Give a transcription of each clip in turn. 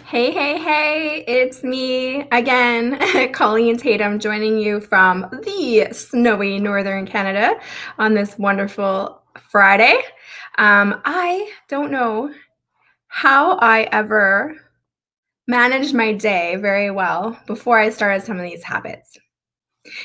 Hey, hey, hey, it's me again, Colleen Tatum, joining you from the snowy northern Canada on this wonderful Friday. I don't know how I ever managed my day very well before I started some of these habits.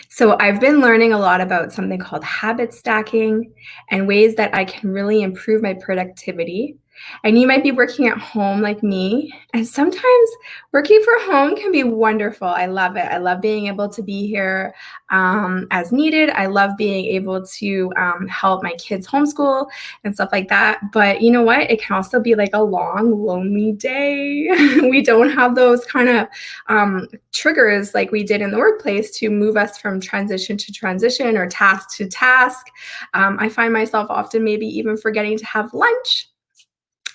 So I've been learning a lot about something called habit stacking and ways that I can really improve my productivity. And you might be working at home like me. And sometimes working from home can be wonderful. I love it. I love being able to be here as needed. I love being able to help my kids homeschool and stuff like that. But you know what? It can also be like a long, lonely day. We don't have those kind of triggers like we did in the workplace to move us from transition to transition or task to task. I find myself often maybe even forgetting to have lunch.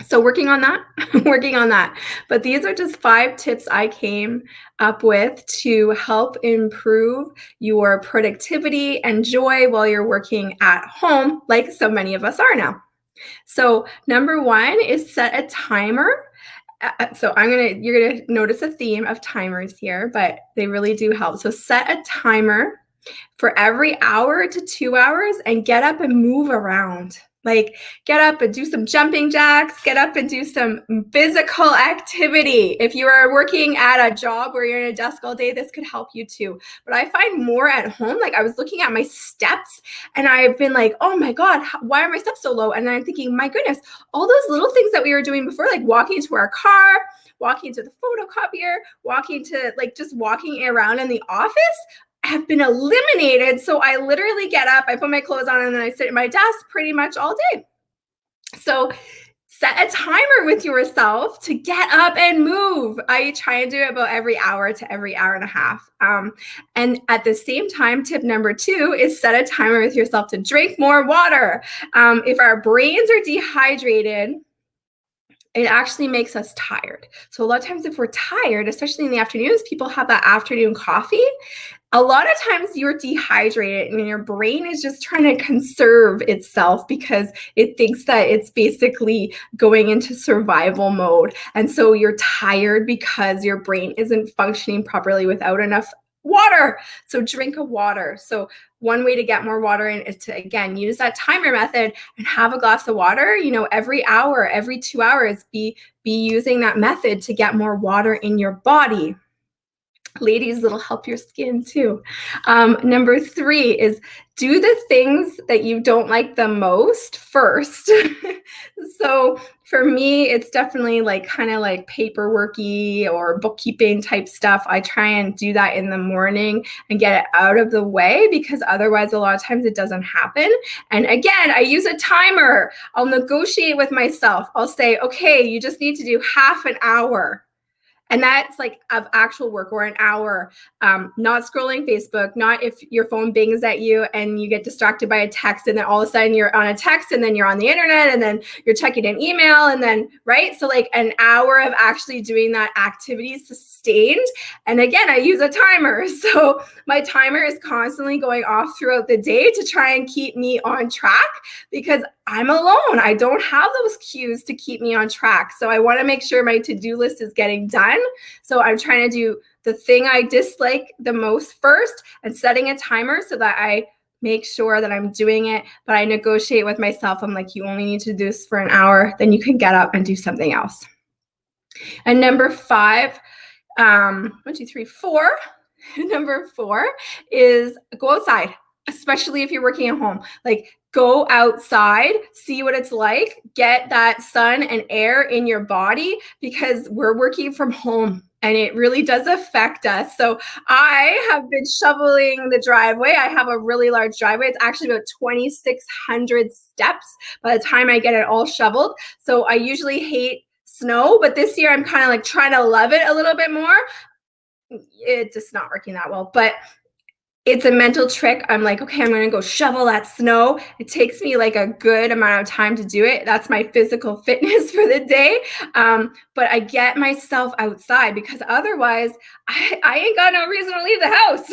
So working on that, working on that. But these are just 5 tips I came up with to help improve your productivity and joy while you're working at home, like so many of us are now. So number one is set a timer. So you're gonna notice a theme of timers here, but they really do help. So set a timer for every hour to 2 hours and get up and move around. Like get up and do some jumping jacks, get up and do some physical activity. If you are working at a job where you're in a desk all day, this could help you too. But I find more at home, like I was looking at my steps and I've been like, oh my God, why are my steps so low? And I'm thinking, my goodness, all those little things that we were doing before, like walking to our car, walking to the photocopier, walking to like just walking around in the office, have been eliminated. So I literally get up, I put my clothes on, and then I sit at my desk pretty much all day. So set a timer with yourself to get up and move. I try and do it about every hour to every hour and a half. And at the same time, tip number 2 is set a timer with yourself to drink more water. If our brains are dehydrated, it actually makes us tired. So a lot of times if we're tired, especially in the afternoons, people have that afternoon coffee. A lot of times you're dehydrated and your brain is just trying to conserve itself because it thinks that it's basically going into survival mode. And so you're tired because your brain isn't functioning properly without enough water. So drink a water. So one way to get more water in is to, again, use that timer method and have a glass of water, every hour, every 2 hours, be using that method to get more water in your body. Ladies, it'll help your skin too. Number 3 is do the things that you don't like the most first. So for me, it's definitely like kind of like paperworky or bookkeeping type stuff. I try and do that in the morning and get it out of the way because otherwise a lot of times it doesn't happen. And again, I use a timer. I'll negotiate with myself. I'll say, okay, you just need to do half an hour. And that's like of actual work or an hour, not scrolling Facebook, not if your phone bings at you and you get distracted by a text and then all of a sudden you're on a text and then you're on the internet and then you're checking an email and then, right? So like an hour of actually doing that activity sustained. And again, I use a timer. So my timer is constantly going off throughout the day to try and keep me on track because I'm alone. I don't have those cues to keep me on track. So I want to make sure my to-do list is getting done. So I'm trying to do the thing I dislike the most first and setting a timer so that I make sure that I'm doing it, but I negotiate with myself. I'm like, you only need to do this for an hour, then you can get up and do something else. And number 5, 1, 2, 3, 4. Number 4 is go outside, especially if you're working at home. Like go outside, see what it's like, get that sun and air in your body because we're working from home and it really does affect us. So I have been shoveling the driveway. I have a really large driveway. It's actually about 2,600 steps by the time I get it all shoveled. So I usually hate snow, but this year I'm kind of like trying to love it a little bit more. It's just not working that well, but it's a mental trick. I'm like, okay, I'm gonna go shovel that snow. It takes me like a good amount of time to do it. That's my physical fitness for the day. But I get myself outside because otherwise I ain't got no reason to leave the house.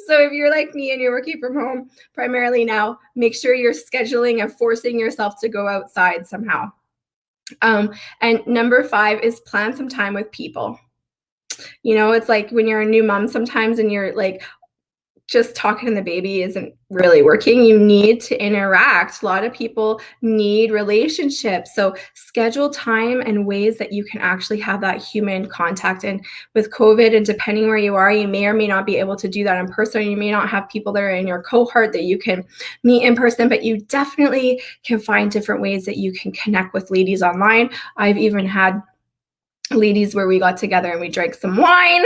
So if you're like me and you're working from home primarily now, make sure you're scheduling and forcing yourself to go outside somehow. And number 5 is plan some time with people. You know, it's like when you're a new mom sometimes and you're like, just talking to the baby isn't really working. You need to interact. A lot of people need relationships. So schedule time and ways that you can actually have that human contact. And with COVID, and depending where you are, you may or may not be able to do that in person. You may not have people that are in your cohort that you can meet in person, but you definitely can find different ways that you can connect with ladies online. I've even had ladies where we got together and we drank some wine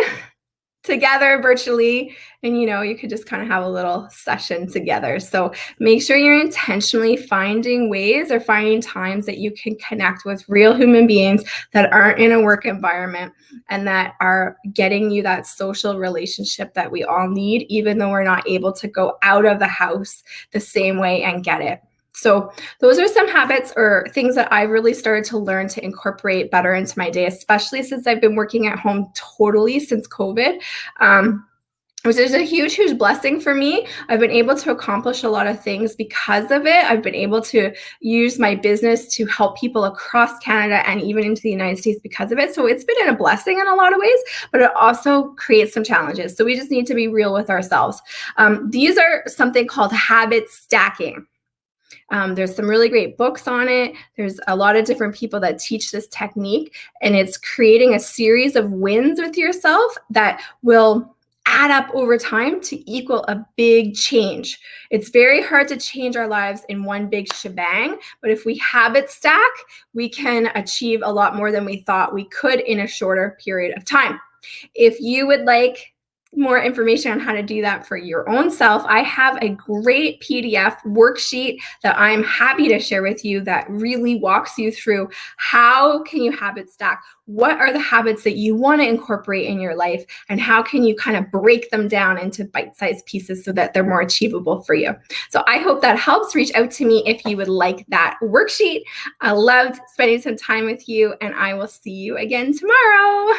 together virtually, and you could just kind of have a little session together. So make sure you're intentionally finding ways or finding times that you can connect with real human beings that aren't in a work environment and that are getting you that social relationship that we all need, even though we're not able to go out of the house the same way and get it. So those are some habits or things that I've really started to learn to incorporate better into my day, especially since I've been working at home totally since COVID, which is a huge, huge blessing for me. I've been able to accomplish a lot of things because of it. I've been able to use my business to help people across Canada and even into the United States because of it. So it's been a blessing in a lot of ways, but it also creates some challenges. So we just need to be real with ourselves. These are something called habit stacking. There's some really great books on it. There's a lot of different people that teach this technique, and it's creating a series of wins with yourself that will add up over time to equal a big change. It's very hard to change our lives in one big shebang, but if we habit stack, we can achieve a lot more than we thought we could in a shorter period of time. If you would like more information on how to do that for your own self, I have a great PDF worksheet that I'm happy to share with you that really walks you through how can you habit stack, what are the habits that you want to incorporate in your life, and how can you kind of break them down into bite-sized pieces so that they're more achievable for you. So I hope that helps. Reach out to me if you would like that worksheet. I loved spending some time with you, and I will see you again tomorrow.